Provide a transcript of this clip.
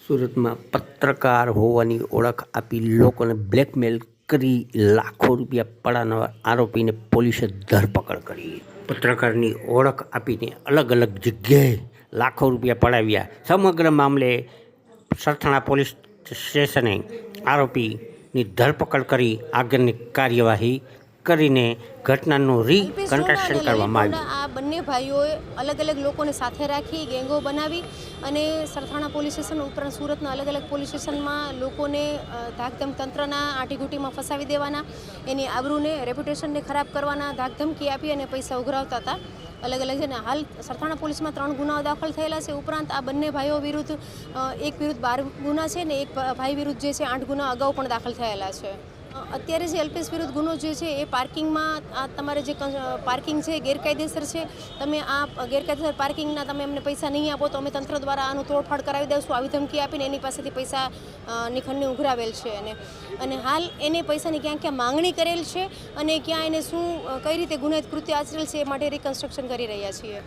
સુરતમાં પત્રકાર હોવાની ઓળખ આપી લોકોને બ્લેકમેલ કરી લાખો રૂપિયા પડાવનાર આરોપીને પોલીસે ધરપકડ કરી. પત્રકારની ઓળખ આપીને અલગ અલગ જગ્યાએ લાખો રૂપિયા પડાવ્યા. સમગ્ર મામલે સરથાણા પોલીસ સ્ટેશને આરોપીની ધરપકડ કરી આગળની કાર્યવાહી કરીને ઘટનાનું રીકન્સ્ટ્રક્શન કરવામાં આવ્યું. આ બંને ભાઈઓએ અલગ અલગ લોકોને સાથે રાખી ગેંગો બનાવી અને સરથાણા પોલીસ સ્ટેશન ઉપરાંત સુરતના અલગ અલગ પોલીસ સ્ટેશનમાં લોકોને ધાકધમ તંત્રના આંટીઘૂંટીમાં ફસાવી દેવાના, એની આબરૂને રેપ્યુટેશનને ખરાબ કરવાના ધાકધમકી આપી અને પૈસા ઉઘરાવતા હતા. અલગ અલગ છે ને હાલ સરથાણા પોલીસમાં 3 ગુનાઓ દાખલ થયેલા છે. ઉપરાંત આ બંને ભાઈઓ વિરુદ્ધ એક વિરુદ્ધ 12 ગુના છે ને એક ભાઈ વિરુદ્ધ જે છે 8 ગુના અગાઉ પણ દાખલ થયેલા છે. અત્યારે જે અલ્પેશ વિરુદ્ધ ગુનો જે છે એ પાર્કિંગમાં આ તમારે જે પાર્કિંગ છે ગેરકાયદેસર છે, તમે આ ગેરકાયદેસર પાર્કિંગના તમે અમને પૈસા નહીં આપો તો અમે તંત્ર દ્વારા આનું તોડફાડ કરાવી દઈશું, આવી ધમકી આપીને એની પાસેથી પૈસા નિખંડને ઉઘરાવેલ છે. અને હાલ એને પૈસાની ક્યાં ક્યાં માંગણી કરેલ છે અને ક્યાં એને કઈ રીતે ગુનાહિત કૃત્ય આચરેલ છે એ માટે રિકન્સ્ટ્રક્શન કરી રહ્યા છીએ.